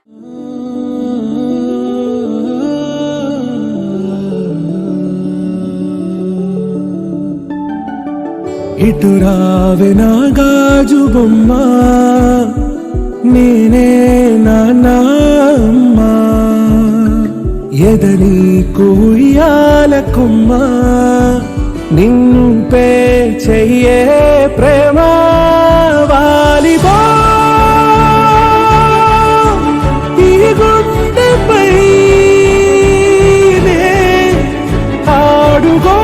ఇటు రావే నా గాజు బొమ్మ, నేనే నాన్నమ్మ, ఎదని కూయాల కొమ్మ, నిన్ను పే చెయ్యే ప్రేమ వాలిబో ఈ గుండెపై నే ఆడుగో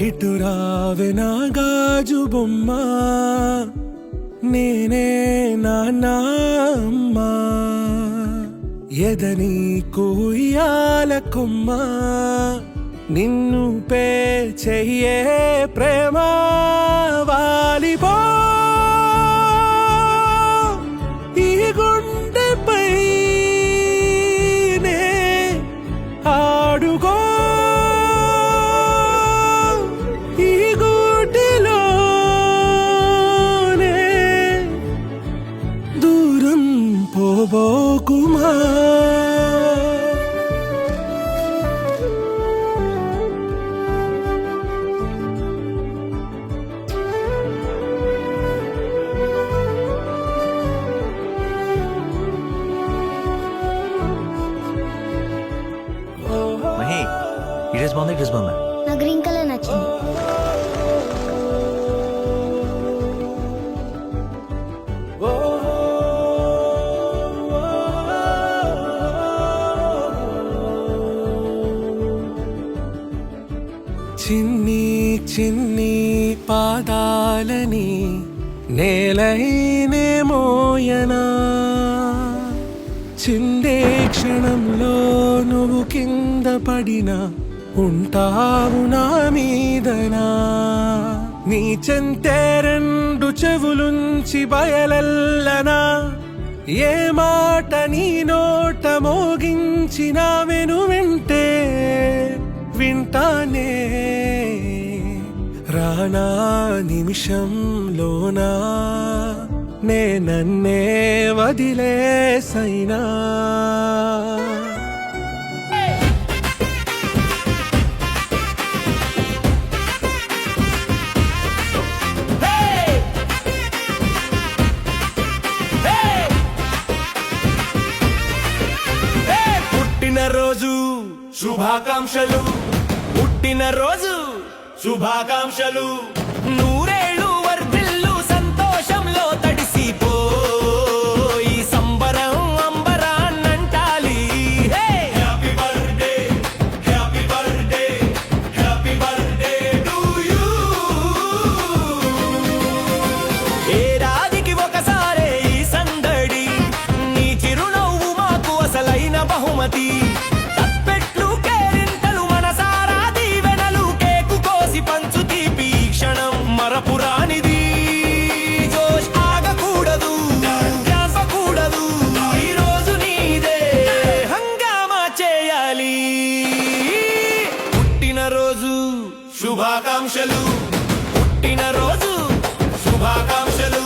ఇటు రావే నా గాజు బొమ్మ, నేనే నాన్నమ్మ, ఎదని కూయాల కొమ్మ, నిన్ను పే చెయ్యే ప్రేమ వాలిబో ఈ గుండెపై నే ఆడుగో పోబోకుమా. మహి, ఈ డ్రెస్ బాగుందా? ఈ డ్రెస్ బాగుందా? నా గ్రీన్ కలర్ నచ్చింది. చిన్ని చిన్ని పాదాలని నేలైనే మోయనా, చిందే క్షణంలో నువ్వు కింద పడినా ఉంటావు నా మీదనా, నీ చెంతే రెండు చెవులుంచి బయలెల్లనా, ఏ మాట నీ నోట మోగించిన వెను వింటే వింటానే, రానా నిమిషంలోనా నే నన్నే వదిలేసైనా. పుట్టినరోజు శుభాకాంక్షలు, పుట్టినరోజు శుభాకాంక్షలు, నూరేళ్ళు వర్ధిల్లు సంతోషంలో తడిసిపో ఈ సంబరం అంబరాన్నంటాలి. Happy birthday, happy birthday, happy birthday to you. ఏడాదికి ఒకసారే ఈ సందడి, నీ చిరునవ్వు మాకు అసలైన బహుమతి. మరపురానిది జోష్ ఆగకూడదు, ధ్యాసకూడదు, ఈ రోజు నీదే హంగామా చేయాలి. పుట్టినరోజు శుభాకాంక్షలు, పుట్టినరోజు శుభాకాంక్షలు,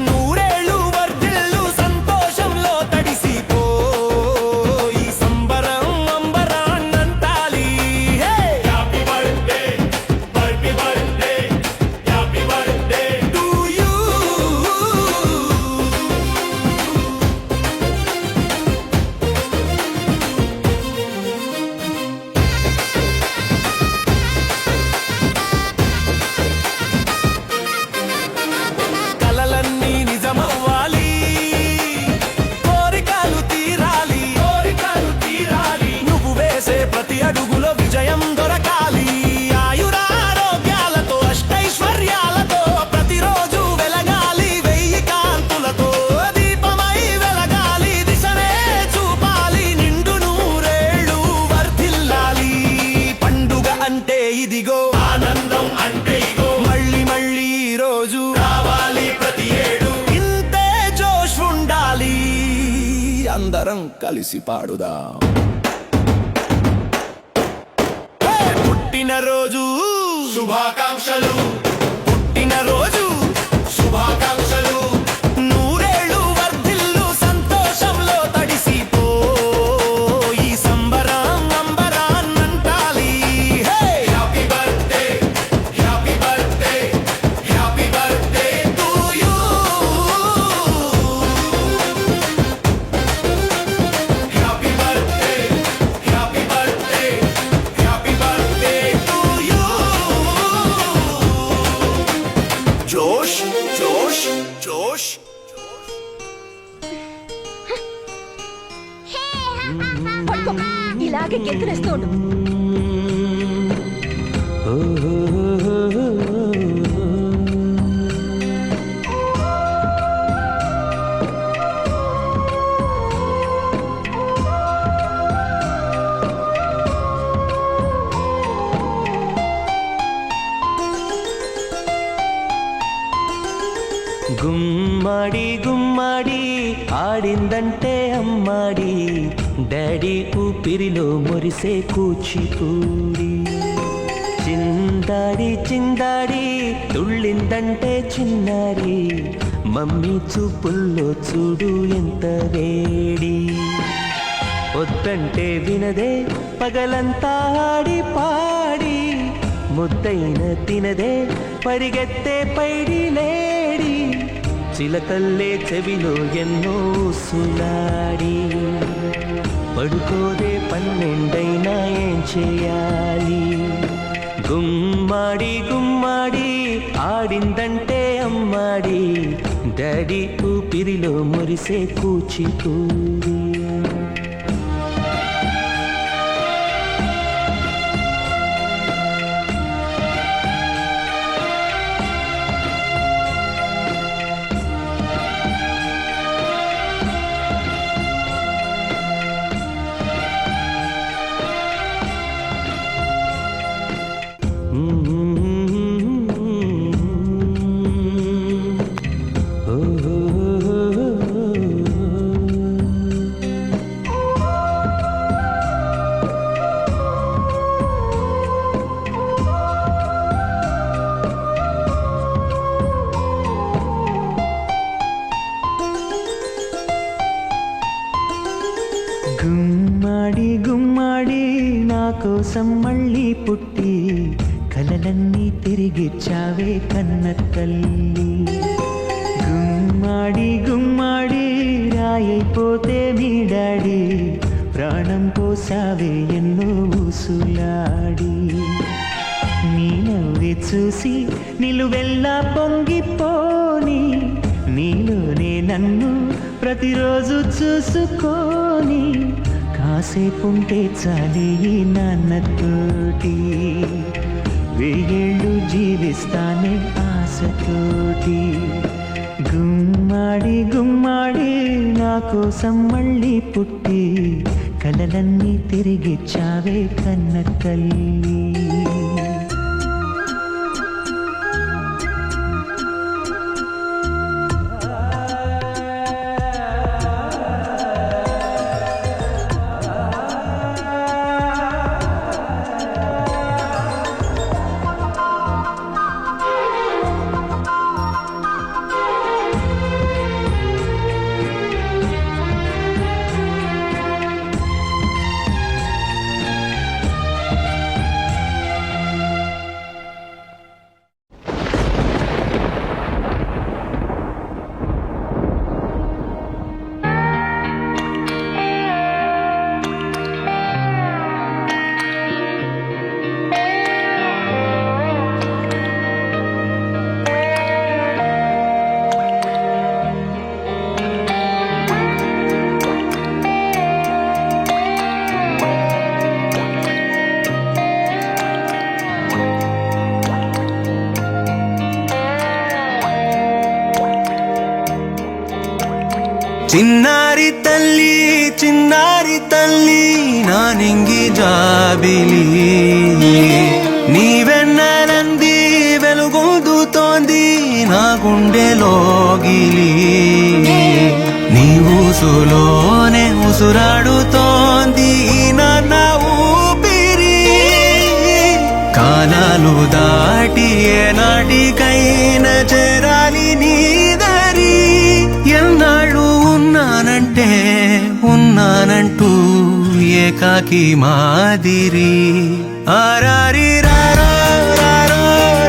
నూరేళ్ళు వర్ధిల్లు సంతోషంలో తడిసిపో ఈ సంబరం అంబరాన్నంటాలి. Happy birthday, happy birthday, happy birthday to you. కలిసి పాడుదాం. పుట్టినరోజు శుభాకాంక్షలు, పుట్టినరోజు శుభాకాంక్షలు, నూరేళ్ళు వర్ధిల్లు సంతోషంలో తడిసిపో, ఈ సంబరం అంబరాన్నంటాలి. Happy birthday, happy birthday, happy birthday to you. Happy birthday, happy birthday, happy birthday to you. జోష్ జోష్ జోష్. పడుకో, ఇలాగే గెంతులేస్తూ ఉండు. గుమ్మడి గుమ్మడి ఆడిందంటే అమ్మాడి, డాడీ ఊపిరిలో మురిసే కూచిపూడి. చిందాడి చిందాడి తుళ్ళిందంటే చిన్నారి, మమ్మీ చూపుల్లో చూడు ఎంత వేడి. వద్దంటే వినదే పగలంతా ఆడి పాడి, ముద్దైన తినదే పరిగెత్తే పైడి లేడి. చిలకల్లే చెవిలో ఎన్నో సులాడి, పడుకోదే పన్నెండైనా ఏం చేయాలి. గుమ్మాడి గుమ్మాడి ఆడిందంటే అమ్మాడి, డాడీ ఊపిరిలో మురిసే కూచిపూడి. గుమ్మాడి గుమ్మాడి నా కోసం మళ్ళీ పుట్టి, కలలన్నీ తిరిగిచ్చావే కన్న తల్లి. గుమ్మాడి గుమ్మాడి రాయైపోతే మీ డాడీ, ప్రాణం పోసావే ఎన్నో ఊసులాడి. నీ నవ్వి చూసి నిలువెల్లా పొంగిపోని, నీలోనే నన్ను ప్రతిరోజు చూసుకోని, కాసేపుంటే చాలి ఈ నాన్నతోటి, వెయ్యేళ్ళు జీవిస్తానే ఆశతోటి. గుమ్మాడి గుమ్మాడి నా కోసం మళ్ళీ పుట్టి, కలలన్నీ తిరిగిచ్చావే కన్న తల్లి. చిన్నారి తల్లి నా నింగి జాబిలి, నీవెన్నెలంది వెలుగొందుతోంది నా గుండెలోగిలి. నీ ఊసులోనే ఊసురాడుతోంది నాన్న ఊపిరి కాలాలు దాటి ఏనాటికైనా చేరాలి నీ దరి ఎన్నాళ్ళు ఉన్నానంటే ఉన్నానంటూ ఏకాకి మాదిరి ఆరారి రారో రారో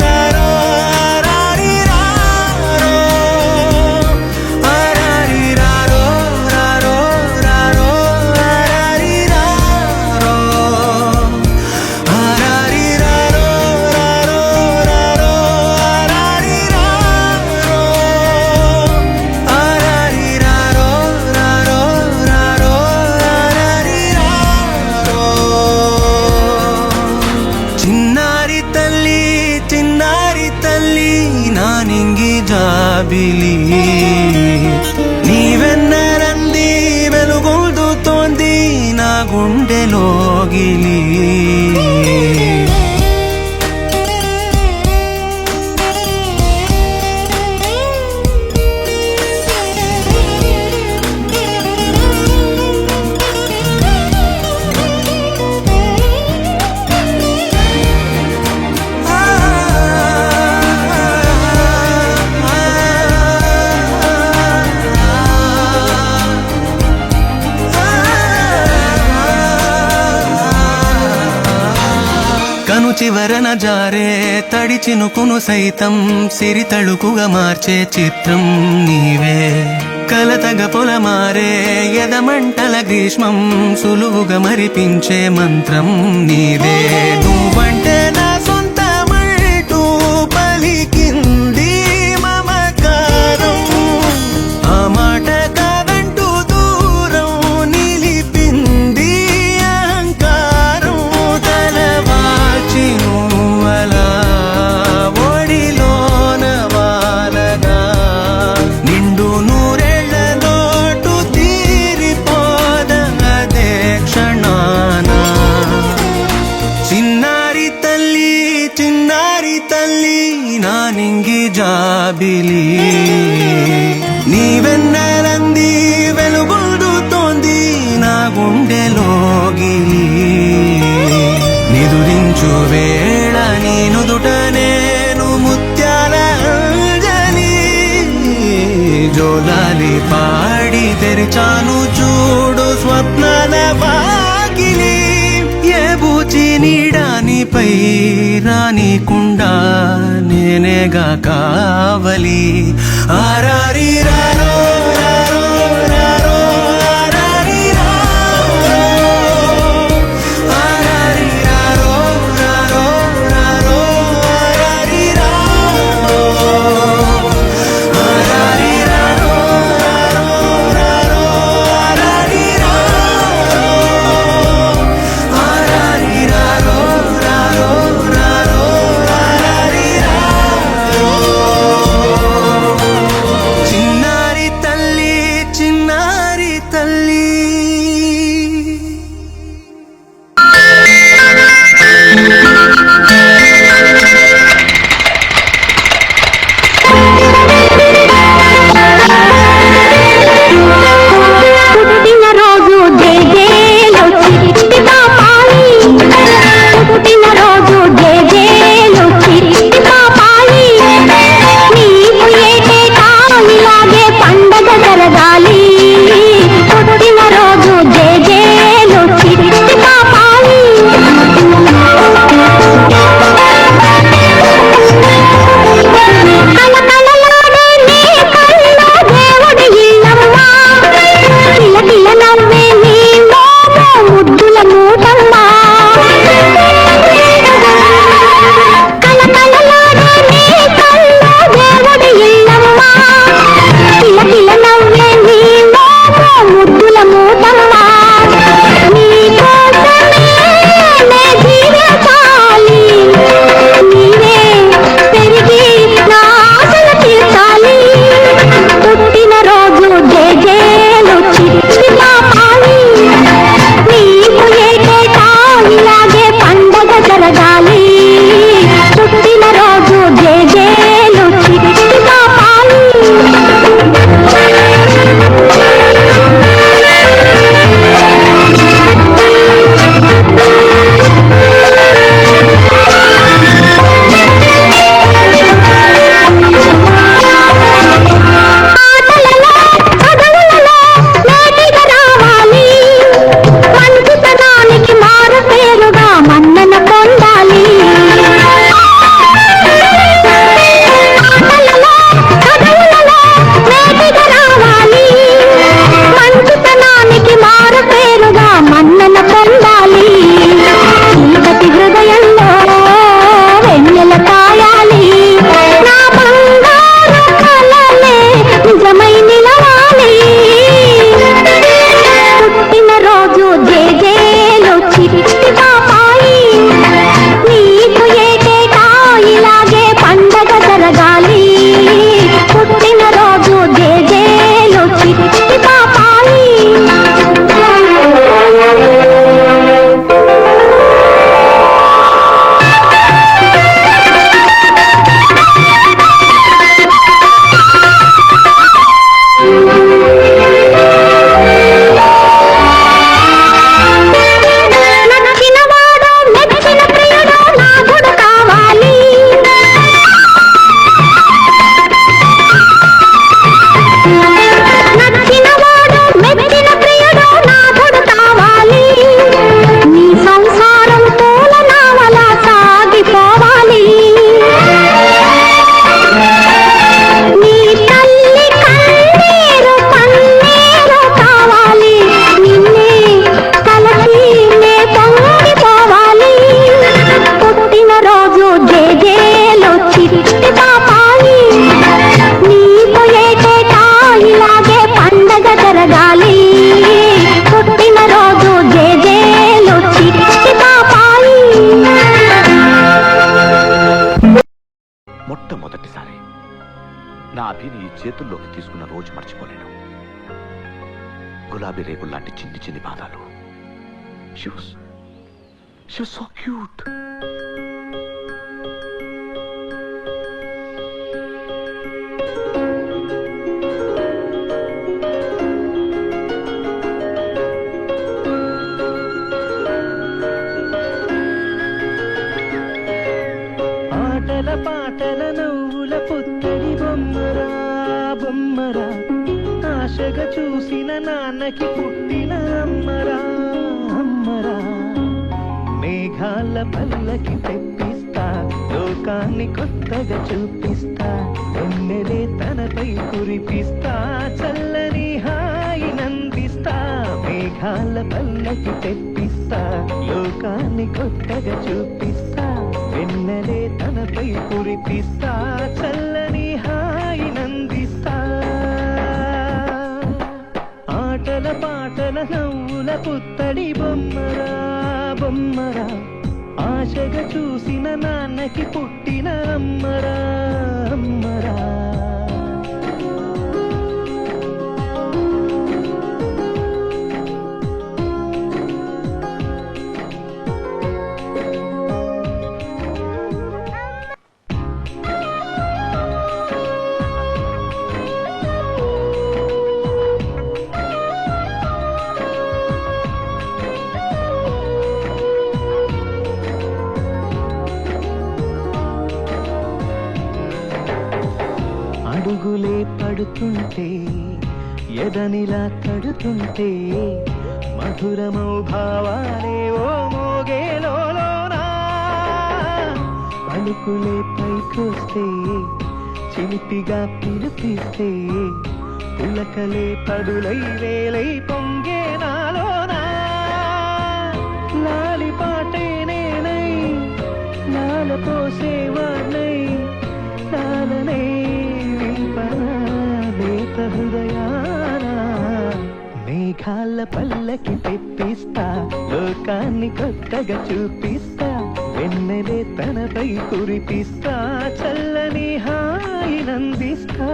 రారో ఆరారి రారో ఆరారి రారో రారో రారో ఆరారి రారో ఆరారి రారో రారో రారో ఆరారి రారో ఆరారి రారో రారో రారో ఆరారి రారో చిన్నారి తల్లి నా నింగి జాబిలి నీవెన్నరంది వెలుగొందుతోంది నా గుండెలోగిలి కను చివరన జారే తడి చినుకును సైతం సిరి తళుకుగా మార్చే చిత్రం నీవే కలతగ పొలమారే ఎదమంటల గ్రీష్మం సులువుగా మరిపించే మంత్రం నీదే నువ్వంటే నా సొంతమంటూ పలికింది మమకారం ఆ మాట కాదంటూ దూరం నిలిపింది అహంకారం తలవాల్చి నువ్వలా ఒడిలోన వాలగా నిండు నూరేళ్ల లోటు తీరిపోదదే క్షణాన చిన్నారి తల్లి నా నింగి జాబిలి నీవెన్నరంది వెలుగొందుతోంది నా గుండెలోగిలి నిదురించు వేళ నీ నుదుట నేను ముత్యాల అంజలి జోలాలి పాడి తెరిచాను చూడు స్వప్నాల వాకిలి ఏ బూచి నీడానిపై రానికుండా నేనేగా కావలి ఆరారి రారో రారో రారో ఆరారి రారో ఆరారి రారో రారో రారో ఆరారి రారో ఆరారి రారో రారో రారో ఆరారి రారో ఆరారి రారో రారో రారో ఆరారి రారో మొట్టమొదటిసారి నా అభిని ఈ చేతుల్లోకి తీసుకున్న రోజు మర్చిపోలేను. గులాబీ రేకుల్లాంటి చిన్ని చిన్ని పాదాలు. She was so cute. ఆటల పాటల నవ్వుల పుత్తడి బొమ్మరా బొమ్మరా, ఆశగా చూసిన నాన్నకి పుట్టిన అమ్మరా అమ్మరా. మేఘాల పల్లకి తెప్పిస్తా, లోకాన్ని కొత్తగా చూపిస్తా, వెన్నెలే తనపై కురిపిస్తా, చల్లని హాయి నందిస్తా. మేఘాల పల్లకి తెప్పిస్తా, లోకాన్ని కొత్తగా చూపిస్తా, వెన్నెలే తనపై కురిపిస్తా, చల్లని హాయి నందిస్తా. ఆటల పాటల నవ్వుల పుత్తడి బొమ్మరా బొమ్మరా, ఆశగా చూసిన నాన్నకి పుట్టిన అమ్మరా అమ్మరా. అడుగులే పడుతుంటే ఎదనిలా తడుతుంటే, మధురమౌ భావాలే ఓ మోగేలోనా. పలుకులే పైకొస్తే చిలిపిగా పిలిపిస్తే, పులకలే పదులై వేలై పొంగే నాలోనా. లాలి పాటే నేనై లాల పోసేవాణ్ణై, లాలనే లేత హృదయాన. మేఘాల పల్లకి తెప్పిస్తా, లోకాన్ని కొత్తగా చూపిస్తా, వెన్నెలే తనపై కురిపిస్తా, చల్లని హాయి నందిస్తా.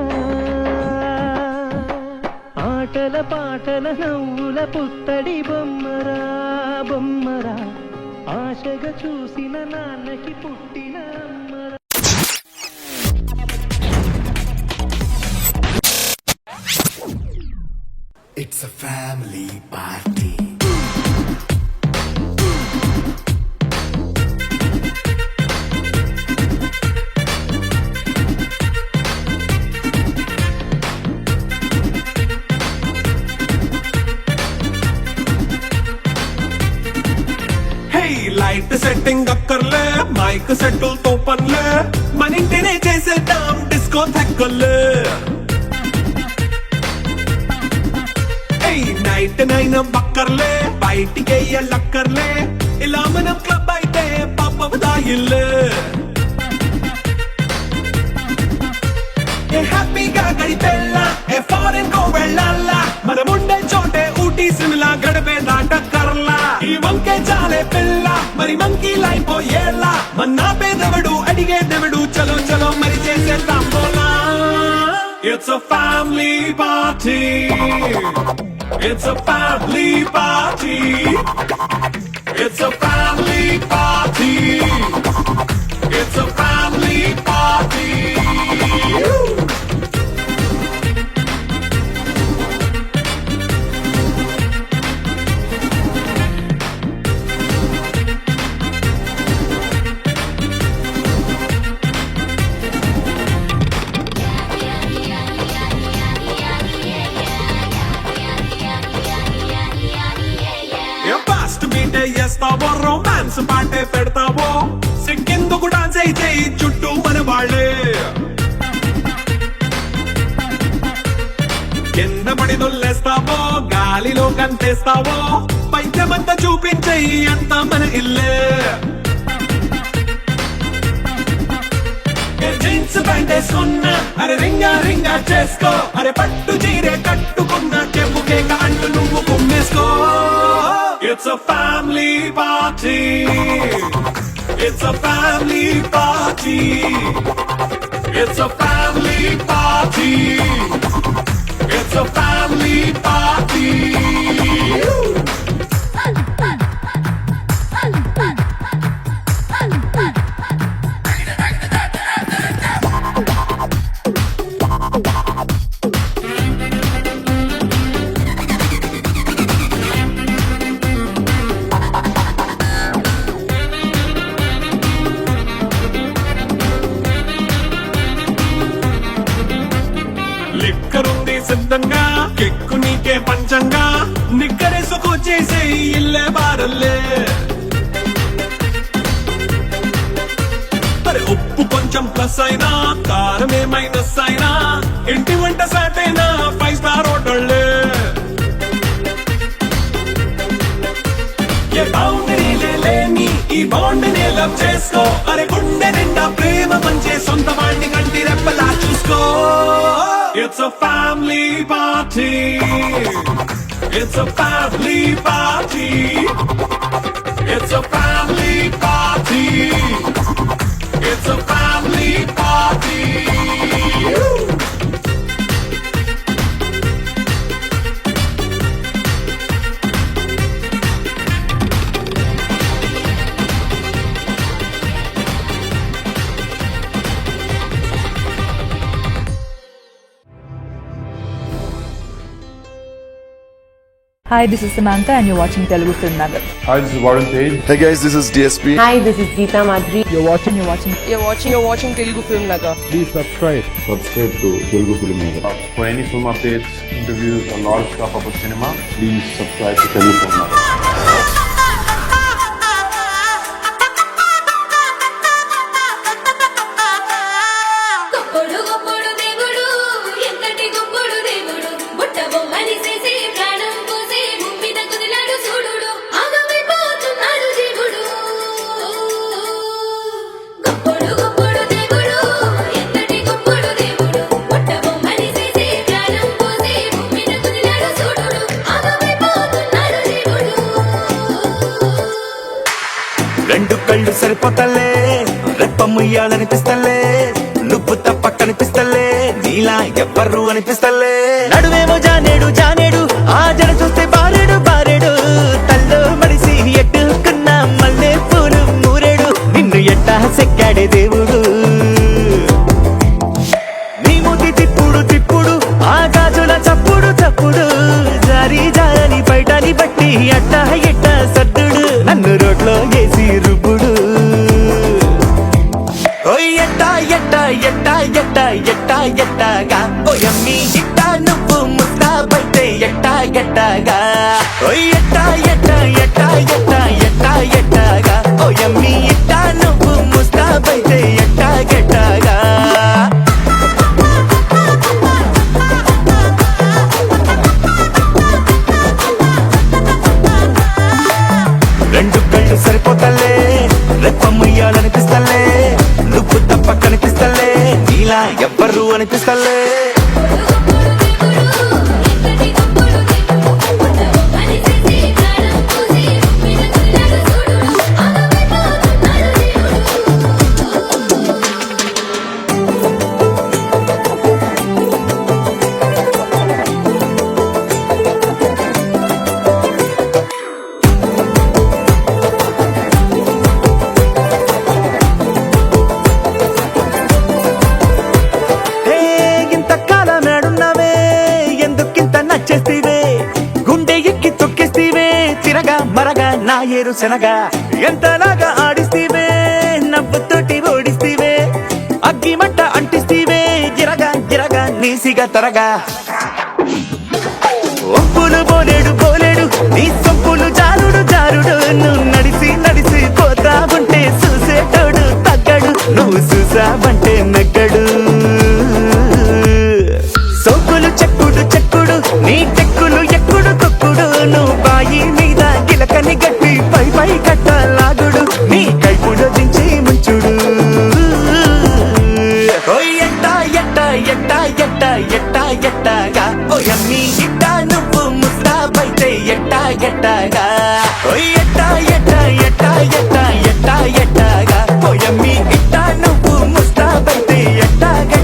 ఆటల పాటల నవ్వుల పుత్తడి బొమ్మరా బొమ్మరా, ఆశగా చూసిన నాన్నకి పుట్టిన అమ్మరా. It's a family party. Hey, light setting అక్కర్లే, మైక్ సెట్టులతో పనులే, మన ఇంటినే చేసేద్దాం డిస్కో థెక్కలే. నైట్ నైన్ బక్కర్లే, బయటికెయ్యలక్కర్లే, ఇలా మనం క్లబ్ అయితే పాపదాయిల్లే. ఏ హ్యాపీగా గడిపెళ్ళా, ఏ ఫారెన్ కో వెళ్ళాలా, మనముండే చోటే ఊటీ సిమ్లా గడిపే దాటక్కర్లా. ఈ వంకే చాలే పిల్ల, మరి మంకీ లైపోయేలా, మన్నా పేదవడు అడిగేదెవడు, చలో చలో మరి చేసేద్దాం పోలా. It's a family party. It's a family party. It's a family party. It's a family party. చేస్తావో, రొమాన్స్ పాటే పెడతావో, సిగ్గెందుకు డాన్స్ అయితే చుట్టూ మన వాళ్ళే. కింద పడి దొల్లేస్తావో, గాలిలో కంటేస్తావో, పైద్యమంతా చూపించేయి అంతా మన ఇల్లే. జీన్స్ ప్యాంట్ వేసుకున్నా, అరే రింగా రింగా చేసుకో, అరే పట్టు చీరే కట్టుకున్నా, చెప్పుకే కాళ్ళు నువ్వు కుమ్మేసుకో. It's a family party. It's a family party. It's a family party. It's a family party. లిక్కరుంది సిద్ధంగా కెక్కు నీకే పంచంగా నిక్కరేసుకొచ్చేసే ఇల్లే బారల్లే అరే ఉప్పు కొంచెం ప్లస్ అయినా కారమే మైనస్ అయినా ఇంటి వంట సాటైనా 5 స్టార్ హోటళ్ళే ఏ బౌండరీ లేని ఈ బాండ్ ని లవ్ చేసుకో అరే గుండె నిండా ప్రేమ పంచే సొంత వాడిని కంటి రెప్పలా చూసుకో It's a family party. It's a family party. It's a family party. It's a family party. Hi, this is Samantha and you're watching Telugu Film Nagar. Hi, this is Warren Page. Hey guys, this is DSP. Hi, this is Geeta Madhuri. You're watching Telugu Film Nagar. Please subscribe. Subscribe to Telugu Film Nagar. For any film updates, interviews, and lot of stuff about cinema, please subscribe to Telugu Film Nagar. రెండు కళ్ళు సరిపోతలే రెప్పముయ్యాలనిపిస్తలే నువ్వు తప్ప కనిపిస్తలే నీలా ఎవ్వరు అనిపిస్తలే నడువేమో జానేడు జానేడు ఆ జన చూస్తే బారేడు బారేడు తల్లో మడిసి ఎట్టుకున్న మల్లె పూలు మూరేడు నిన్ను ఎట్టా సెక్కాడే దేవుడు నీ మూతి తిప్పుడు తిప్పుడు ఆ గాజుల చప్పుడు చప్పుడు జారి జారని బయటని బట్టి అట్టా ఎట్ట సర్దుడు నన్ను రోడ్లో వేసి రుబ్బుడు ఓయ్ ఎట్టా ఎట్టా ఎట్టా ఎట్టా ఎట్టా ఎట్టాగా ఓయమ్మి ఇట్టా నువ్వు ముస్తా బైతే ఎట్టా ఎట్టాగా ఓయ్ ఎట్టా ఎట్టా ఎట్టా ఎట్టా ఎట్టా ఎట్టాగా ఓయమ్మి ఇట్టా నువ్వు ముస్తా బైతే ఎట్టా ఎట్టాగా రెండు కళ్ళు సరిపోతలే రెప్పముయ్యాలనిపిస్తలే నువ్వు తప్ప కనిపిస్తలే నీలా ఎవ్వరు అనిపిస్తలే గుండె ఎక్కి తొక్కిస్తీవే తిరగా మరగా నా ఏరు శనగా ఎంతలాగా ఆడిస్తీవే నవ్వుతోటి ఓడిస్తీవే అగ్గి మంట అంటిస్తీవే గిరగా గిరగా నీసిగా తరగా ఒప్పులు బోలేడు బోలేడు నీ సొంపులు జారుడు జారుడు నువ్వు నడిసి నడిసి పోతా ఉంటే చూసేటోడు తగ్గడు నువ్వు చూసావంటే నెగ్గడు సోకులు చెక్కుడు చెక్కుడు నీ చెక్కులు ఎక్కుడు తొక్కుడు నువ్వు బాయి మీద గిలకని గట్టి పై పై కట్ట లాగుడు నీ కైపుడు దించి ముంచుడు ఓయ్ ఎట్టా ఎట్టా ఎట్టా ఎట్టా ఎట్టా ఎట్టాగా ఓయమ్మి ఇట్టా నువ్వు ముస్తా బైతే ఎట్టా ఎట్టాగా ఓయ్ ఎట్టా ఎట్టా ఎట్టా ఎట్టా ఎట్టా ఎట్టాగా ఓయమ్మి ఇట్టా నువ్వు ముస్తా బైతే ఎట్టాగా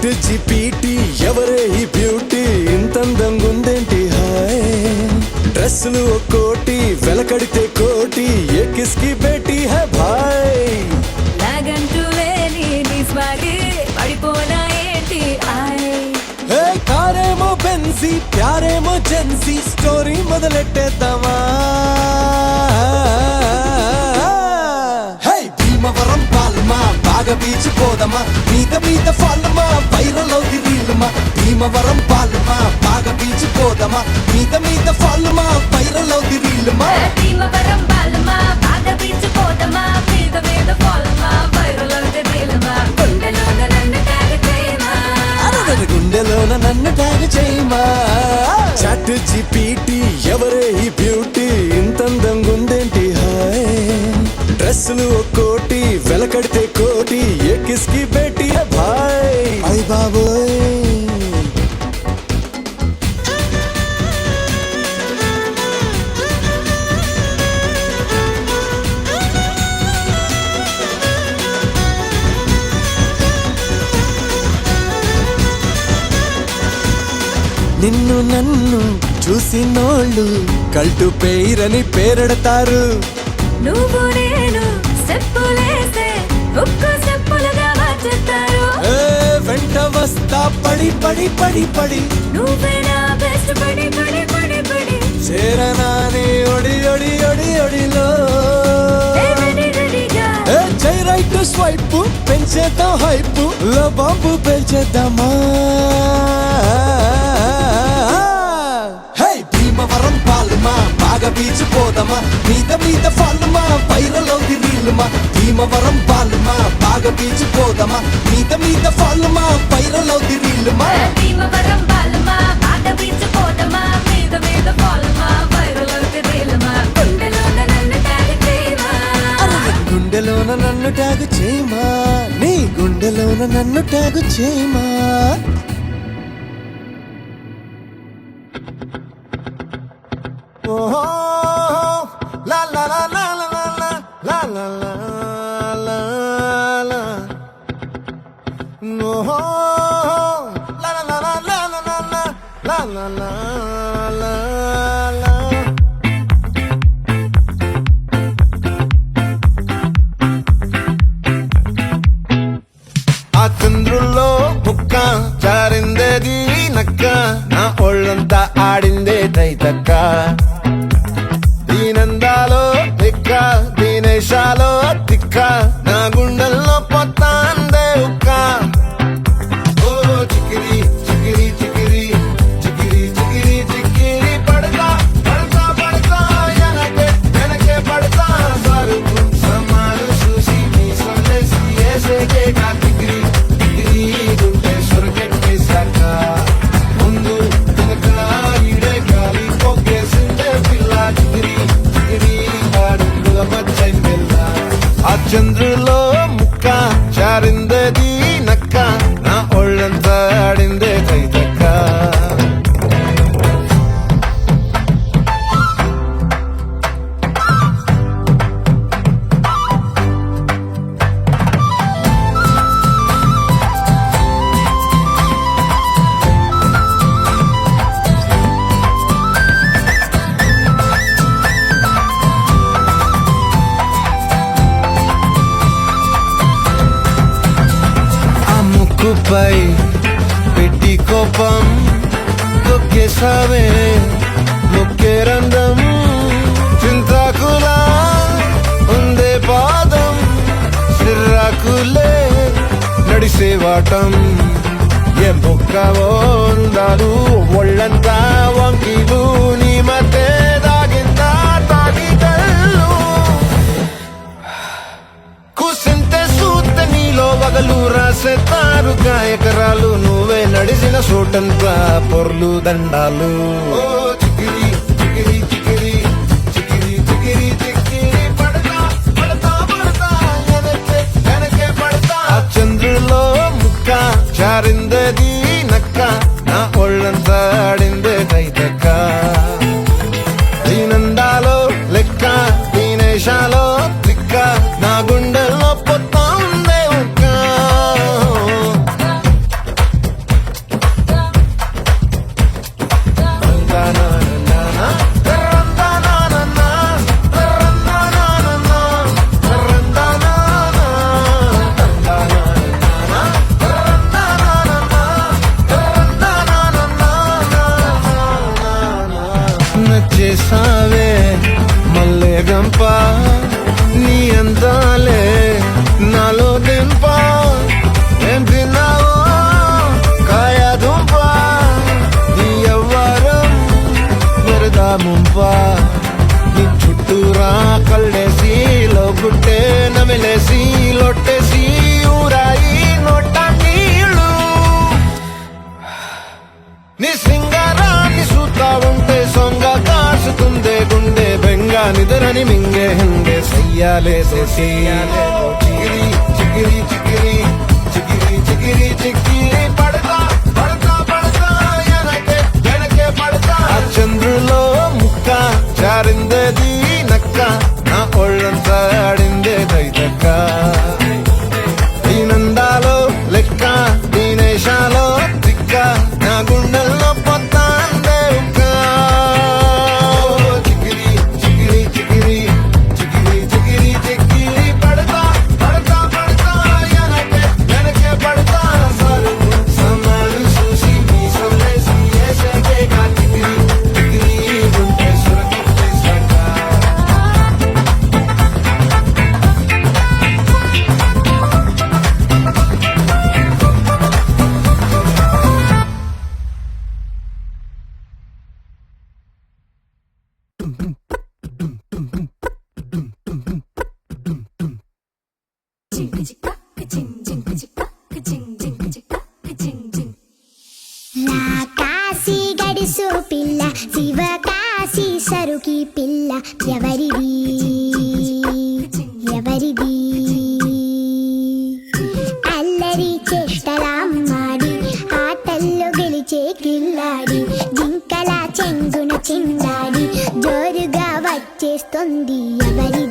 చాట్ జీపీటీ ఎవరే ఈ బ్యూటీ ఇంతందంగుందేంటి హాయ్ డ్రెస్సులు ఒక్కోటి వెలకడితే కోటి ఏ కిస్కి బేటీ హై భాయ్ నాగంటూ లేని నీ స్వాగే పడిపోనా ఏంటి ఆయ్ హే కారేమో బెన్సీ ప్యారేమో జెన్సీ స్టోరీ మొదలెట్టేద్దామా హే భీమవరం పాల్మా బాగా బీచ్ పోదమా మీద ఫాల్మా వైరల్ అవుది రీల్మా భీమవరం పాల్మా బాగా బీచ్ పోదమా మీద ఫాల్మా వైరల్ అవుది రీల్మా భీమవరం బాలమా బాగా బీచిపోదమా మీద ఫాల్మా వైరల్ అవుతే రీలమా గుండెలోన నన్ను ట్యాగ్ చేయమా గుండెలోన నన్ను ట్యాగ్ చేయమా చాట్ జీపీటీ ఎవరే ఈ బ్యూటీ ఇంతందంగుందేంటి హాయ్ డ్రెస్సులు ఒక్కోటి వెలకడితే కోటి ఏ కిస్కి బేటీ హై భాయ్ అయ్ బాబోయ్ నిన్ను నన్ను చూసినోళ్ళు కల్టు పేరని పేరెడతారు నువ్వు నేను స్టెప్పులేస్తే ఒక్క స్టెప్పులుగా మార్చేస్తారు ఏ వెంట వస్తా పడి పడి పడి పడి నువ్వే నా బెస్ట్ పడి పడి పడి పడి చేరనాని ఒడి ఒడి ఒడి ఒడిలో రెడీగా ఏ జై రైట్ స్వైప్ పెంచేద్దాం హైప్ లో బాంబు పెంచేద్దామా హే భీమవరం పాల్మా బాగా బీచ్ పోదమా మీద ఫాల్మా వైరల్ అవుది రీల్మా భీమవరం పాల్మా బాగా బీచ్ పోదమా మీద ఫాల్మా వైరల్ అవుది రీల్మా భీమవరం బాలమా బాగా బీచిపోదమా మీద ఫాల్మా వైరల్ అవుతే రీలమా గుండెలోన నన్ను ట్యాగ్ చేయమా గుండెలోన నన్ను ట్యాగ్ చేయమా నీ గుండెలోన నన్ను ట్యాగ్ చేయమా ఓహో లా లా లా లా లా లా లా లా లా లా ఓహో లా లా లా లా లా లా లా లా లా లా లా ఆ చంద్రుల్లో ముక్క జారిందేది నక్క నా ఒళ్ళంతా ఆడిందే తైతక్క దీనందాలో తిక్క దీనేశాలో తిక్క నా గుండెల్లో పొత్తాందే ఉక్క ఓ చికిరి చికిరి చికిరి చికిరి చికిరి చికిరి పడతా పడతా పడతా వెనకే పడతా సరుకు సమాలు చూసి మీ సందేశి ఏసేకే కా చికిరి చికిరి గుండె సొరకెట్టేశాక ముందు వెనక ఈడే గాలి పొగ్గేసిందే పిల్ల చికిరి చికిరి ఆడుగా మచ్చై పిల్ల ఆ చంద్రులో ముక్క చారిందది నక్క నా ఒళ్ళంతా ఆడిందే తైతక్క ఆ ముక్కుపై పెట్టి కోపం తొక్కేసావే ముక్కే రంధ్రం చింతాకులా ఉందే పాదం సిర్రాకులే నడిసేవాటం ఏ బొక్కవో ఉందాలు ఒళ్ళంతా వంకిలు నీ మధ్య దాగిందా తాగితల్లు కూసింతే సూత్త నీలో వగలు రాసేతారు గాయకరాలు నువ్వే నడిసిన చోటంతా పొర్లు దండాలు ఓ చికిరి చికిరి చికిరి చికిరి చికిరి చికిరి పడతా పడతా పడతా వెనకే పడతా ఆ చంద్రులో ముక్క చారిందది నక్క నా ఒళ్ళంతా ఆడిందే తైతక్క దీనందాలో లెక్క దీనేశాలో తిక్క నా గుండెల్లో పొత్తా ఉందే ఉక్క చేసావే మల్లె గంప నీ అందాలే నాలో దింప ఏం తిన్నావో కాయ దుంప నీ ఎవ్వరం మెరదా ముంప నీ చుట్టూరా కళ్ళేసి లోగుట్టే నమిలేసి లొట్టేసి ఊరాయి నోట నీళ్ళు నీ సింగారాన్ని చూస్తా ఉంటే సొంగ కాసుకుందే గుండె బెంగ నిద్రని మింగే హంగే సయ్యాలేసే చిగిరి చిగిరి చిగిరి చిగిరి చిగిరి చిగిరి పడతా పడతా పడతా వెనకే వెనకే పడతా ఆ చంద్రులో ముక్క జారిందేది నక్క నా ఒళ్ళంతా ఆడిందే దైదక్క దీనందాలో లెక్క దీనేశాలో తిక్క నా గుండెల్లో పొత్తాందే ఉక్క చిగిరి చిగిరి చిగిరి చిగిరి చిగిరి చిగిరి పడతా పడతా పడతా వెనకే వెనకే పడతా సరుకు సమాలు చూసి మీ సొల్లేసి ఏసేకే కా చిగిరి చిగిరి గుండె సురకిచ్చేసాక కాశీ గడిసు పిల్ల శివ కాశీ సరుకి పిల్ల ఎవరిది ఎవరిది అల్లరి చేష్టలామ్మాడి ఆటల్లో గెలిచే కిల్లాడి జింకల చెంగున చిందాడి జోరుగా వచ్చేస్తుంది ఎవరిది